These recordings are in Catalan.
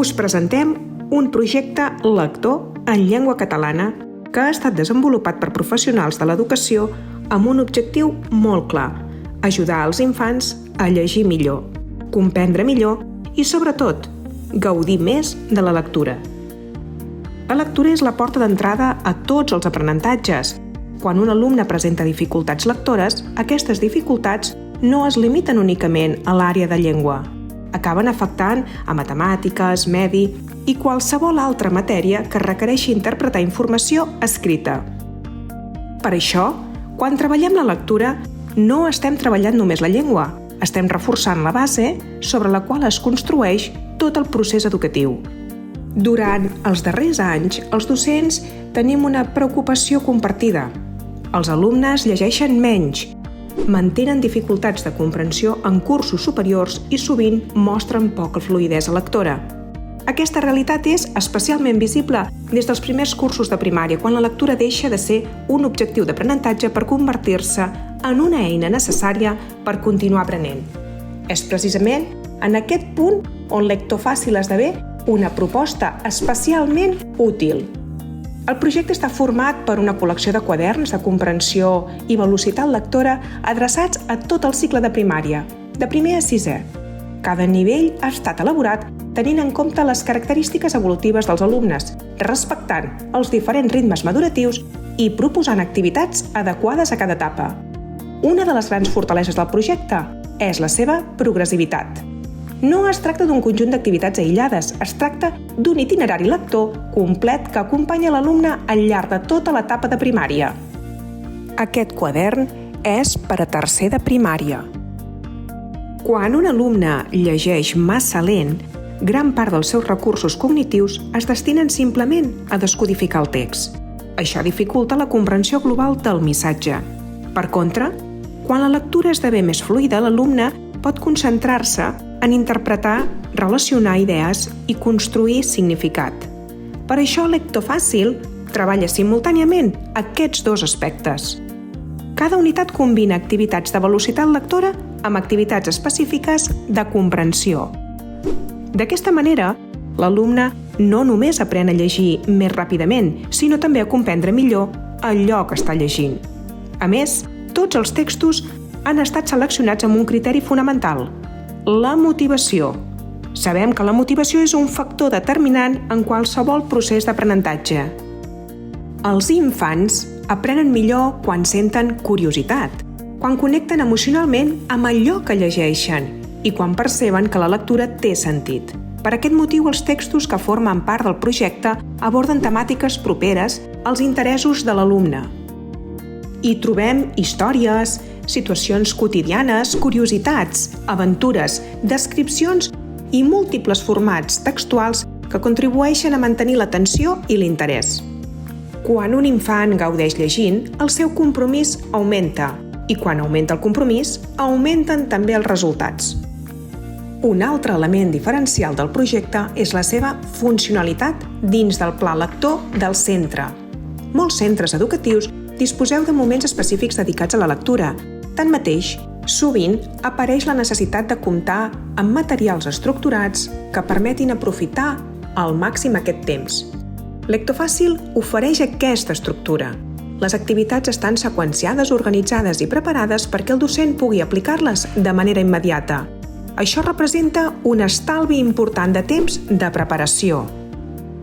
us presentem un projecte lector en llengua catalana que ha estat desenvolupat per professionals de l'educació amb un objectiu molt clar: ajudar els infants a llegir millor, comprendre millor i, sobretot, gaudir més de la lectura. La lectura és la porta d'entrada a tots els aprenentatges. Quan un alumne presenta dificultats lectores, aquestes dificultats no es limiten únicament a l'àrea de llengua. Acaben afectant a matemàtiques, medi i qualsevol altra matèria que requereixi interpretar informació escrita. Per això, quan treballem la lectura, no estem treballant només la llengua, estem reforçant la base sobre la qual es construeix tot el procés educatiu. Durant els darrers anys, els docents tenim una preocupació compartida. Els alumnes llegeixen menys, mantenen dificultats de comprensió en cursos superiors i sovint mostren poca fluïdesa lectora. Aquesta realitat és especialment visible des dels primers cursos de primària, quan la lectura deixa de ser un objectiu d'aprenentatge per convertir-se en una eina necessària per continuar aprenent. És precisament en aquest punt on Lectofàcil esdevé una proposta especialment útil. El projecte està format per una col·lecció de quaderns de comprensió i velocitat lectora adreçats a tot el cicle de primària, de primer a sisè. Cada nivell ha estat elaborat tenint en compte les característiques evolutives dels alumnes, respectant els diferents ritmes maduratius i proposant activitats adequades a cada etapa. Una de les grans fortaleses del projecte és la seva progressivitat. No es tracta d'un conjunt d'activitats aïllades, es tracta d'un itinerari lector complet que acompanya l'alumne al llarg de tota l'etapa de primària. Aquest quadern és per a tercer de primària. Quan un alumne llegeix massa lent, gran part dels seus recursos cognitius es destinen simplement a descodificar el text. Això dificulta la comprensió global del missatge. Per contra, quan la lectura esdevé més fluida, l'alumne pot concentrar-se en interpretar, relacionar idees i construir significat. Per això Lectofàcil treballa simultàniament aquests dos aspectes. Cada unitat combina activitats de velocitat lectora amb activitats específiques de comprensió. D'aquesta manera, l'alumne no només aprèn a llegir més ràpidament, sinó també a comprendre millor allò que està llegint. A més, tots els textos han estat seleccionats amb un criteri fonamental: la motivació. Sabem que la motivació és un factor determinant en qualsevol procés d'aprenentatge. Els infants aprenen millor quan senten curiositat, quan connecten emocionalment amb allò que llegeixen i quan perceben que la lectura té sentit. Per aquest motiu, els textos que formen part del projecte aborden temàtiques properes als interessos de l'alumne. Hi trobem històries, situacions quotidianes, curiositats, aventures, descripcions i múltiples formats textuals que contribueixen a mantenir l'atenció i l'interès. Quan un infant gaudeix llegint, el seu compromís augmenta i quan augmenta el compromís, augmenten també els resultats. Un altre element diferencial del projecte és la seva funcionalitat dins del pla lector del centre. Molts centres educatius disposeu de moments específics dedicats a la lectura. Tanmateix, sovint apareix la necessitat de comptar amb materials estructurats que permetin aprofitar al màxim aquest temps. Lectofàcil ofereix aquesta estructura. Les activitats estan seqüenciades, organitzades i preparades perquè el docent pugui aplicar-les de manera immediata. Això representa un estalvi important de temps de preparació.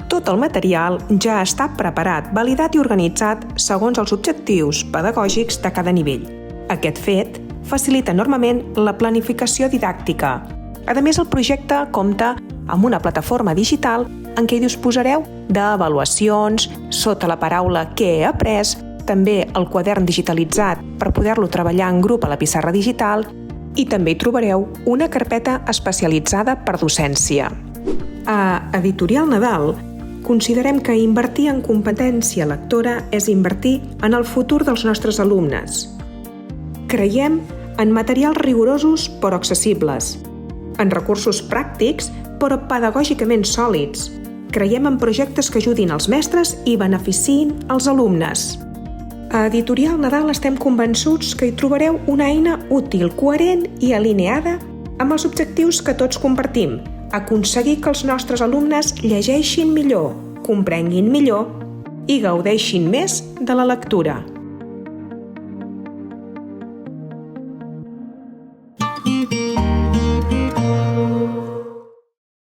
Tot el material ja està preparat, validat i organitzat segons els objectius pedagògics de cada nivell. Aquest fet facilita enormement la planificació didàctica. A més, el projecte compta amb una plataforma digital en què hi disposareu d'avaluacions sota la paraula «Què he après?», també el quadern digitalitzat per poder-lo treballar en grup a la pissarra digital i també hi trobareu una carpeta especialitzada per docència. A Editorial Nadal considerem que invertir en competència lectora és invertir en el futur dels nostres alumnes. Creiem en materials rigorosos però accessibles, en recursos pràctics però pedagògicament sòlids. Creiem en projectes que ajudin els mestres i beneficiïn els alumnes. A Editorial Nadal estem convençuts que hi trobareu una eina útil, coherent i alineada amb els objectius que tots compartim: aconseguir que els nostres alumnes llegeixin millor, comprenguin millor i gaudeixin més de la lectura.